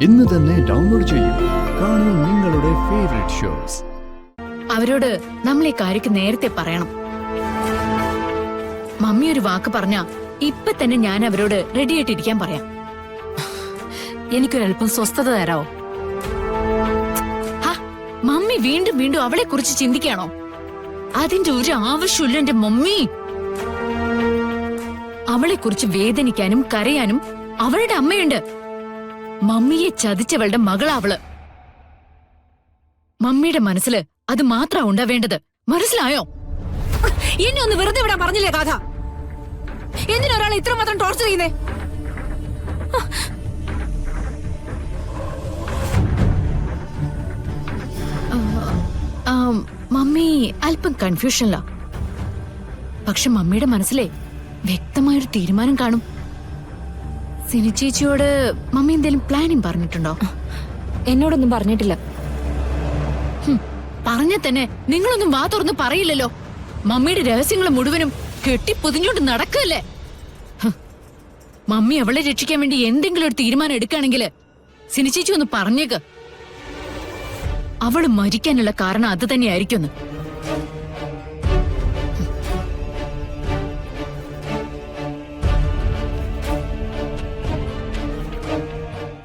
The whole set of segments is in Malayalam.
ഇന്ന് തന്നെ ഡൗൺലോഡ് ചെയ്യൂ. കാണൂ നിങ്ങളുടെ ഫേവറേറ്റ് ഷോസ്. അവരോട് നമ്മൾ ഈ കാര്യക്ക് നേരത്തെ പറയണം. മമ്മി ഒരു വാക്ക് പറഞ്ഞ ഇപ്പൊ തന്നെ ഞാൻ അവരോട് റെഡി ആയിട്ടിരിക്കാൻ പറയാം. എനിക്കൊരൽപ്പം സ്വസ്ഥത തരാവോ? മമ്മി വീണ്ടും വീണ്ടും അവളെ കുറിച്ച് ചിന്തിക്കാണോ? അതിന്റെ ഒരു ആവശ്യമില്ല എന്റെ മമ്മി. അവളെ കുറിച്ച് വേദനിക്കാനും കരയാനും അവളുടെ അമ്മയുണ്ട്. മമ്മിയെ ചതിച്ചവളുടെ മകളാവള്. മമ്മിയുടെ മനസ്സില് അത് മാത്രം ഉണ്ടാവേണ്ടത്. മനസ്സിലായോ? എന്നെ ഒന്ന് വെറുതെ വിടാൻ പറഞ്ഞില്ലേ കഥ? എന്തിനൊരാളെ ഇത്രമാത്രം ടോർച്ചർ ചെയ്യുന്നേ? മമ്മി അല്പം കൺഫ്യൂഷനിലാ. പക്ഷെ മമ്മിയുടെ മനസ്സിലെ വ്യക്തമായൊരു തീരുമാനം കാണും. സിനി ചേച്ചിയോട് മമ്മി എന്തെങ്കിലും പ്ലാനിങ് പറഞ്ഞിട്ടുണ്ടോ? എന്നോടൊന്നും പറഞ്ഞിട്ടില്ല. പറഞ്ഞ തന്നെ നിങ്ങളൊന്നും വാ തുറന്ന് പറയില്ലല്ലോ. മമ്മിയുടെ രഹസ്യങ്ങൾ മുഴുവനും കെട്ടിപ്പൊതിഞ്ഞോണ്ട് നടക്കല്ലേ. മമ്മി അവളെ രക്ഷിക്കാൻ വേണ്ടി എന്തെങ്കിലും ഒരു തീരുമാനം എടുക്കുകയാണെങ്കിൽ സിനി ചേച്ചി ഒന്ന് പറഞ്ഞേക്ക്. അവള് മരിക്കാനുള്ള കാരണം അത് തന്നെയായിരിക്കും.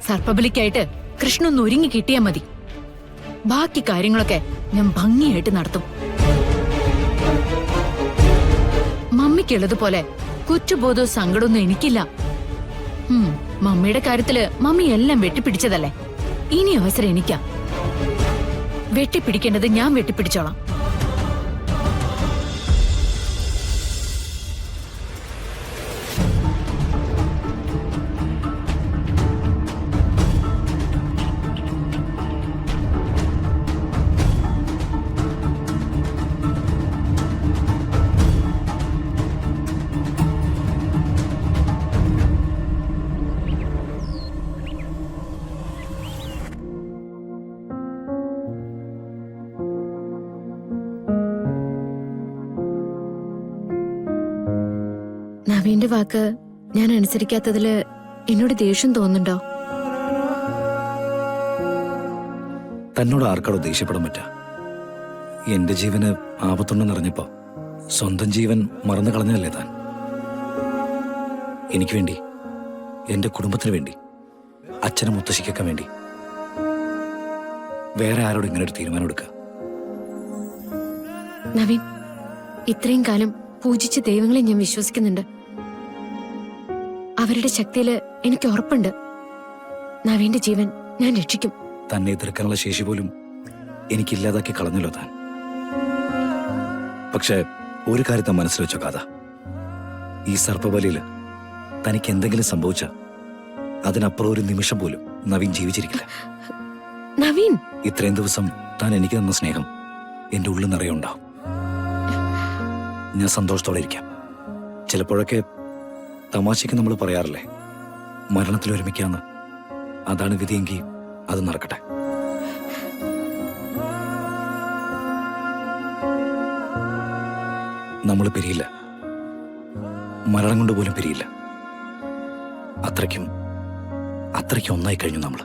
സർപ്പബലിക്കായിട്ട് കൃഷ്ണ ഒന്ന് ഒരുങ്ങി കിട്ടിയാ മതി. ബാക്കി കാര്യങ്ങളൊക്കെ ഞാൻ ഭംഗിയായിട്ട് നടത്തും. മമ്മിക്കുള്ളതുപോലെ കുറ്റബോധവും സങ്കടമൊന്നും എനിക്കില്ല. മമ്മിയുടെ കാര്യത്തില് മമ്മി എല്ലാം വെട്ടിപ്പിടിച്ചതല്ലേ. ഇനി അവസരം എനിക്കാ. വെട്ടിപ്പിടിക്കേണ്ടത് ഞാൻ വെട്ടിപ്പിടിച്ചോളാം. നവീന്റെ വാക്ക് ഞാൻ അനുസരിക്കാത്തതില് എന്നോട് ദേഷ്യം തോന്നുന്നുണ്ടോ? തന്നോട് ആർക്കാടോ ദേഷ്യപ്പെടാൻ പറ്റാ? എന്റെ ജീവന് ആപത്തുണ്ടെന്നറിഞ്ഞപ്പോ സ്വന്തം ജീവൻ മറന്നു കളഞ്ഞതല്ലേ താൻ? എനിക്ക് വേണ്ടി, എന്റെ കുടുംബത്തിന് വേണ്ടി, അച്ഛനും മുത്തശ്ശിക്കൊക്കെ വേണ്ടി വേറെ ആരോട് ഇങ്ങനെ ഒരു തീരുമാനം എടുക്കുക? നവീൻ, ഇത്രയും കാലം പൂജിച്ച ദൈവങ്ങളെ ഞാൻ വിശ്വസിക്കുന്നുണ്ട്. അവരുടെ ശക്തിയില് എനിക്ക് ഉറപ്പുണ്ട്. നവീന്റെ ജീവൻ ഞാൻ രക്ഷിക്കും. തന്നെ എതിർക്കാനുള്ള ശേഷി പോലും എനിക്കില്ലാതാക്കി കളഞ്ഞല്ലോ താൻ. പക്ഷെ ഒരു കാര്യത്തെ മനസ്സിൽ വെച്ചോ കഥ, ഈ സർപ്പബലിയില് തനിക്ക് എന്തെങ്കിലും സംഭവിച്ച അതിനപ്പുറം ഒരു നിമിഷം പോലും നവീൻ ജീവിച്ചിരിക്കില്ല. നവീൻ, ഇത്രയും ദിവസം താൻ എനിക്ക് തന്ന സ്നേഹം എന്റെ ഉള്ളിൽ നിറയുണ്ടാവും. ഞാൻ സന്തോഷത്തോടെ ഇരിക്കാം. ചിലപ്പോഴൊക്കെ തമാശയ്ക്ക് നമ്മൾ പറയാറില്ലേ, മരണത്തിൽ ഒരുമിക്കാന്ന്. അതാണ് വിധിയെങ്കിൽ അത് നടക്കട്ടെ. നമ്മൾ പിരിയില്ല, മരണം കൊണ്ട് പോലും പിരിയില്ല. അത്രയ്ക്കും ഒന്നായി കഴിഞ്ഞു നമ്മൾ.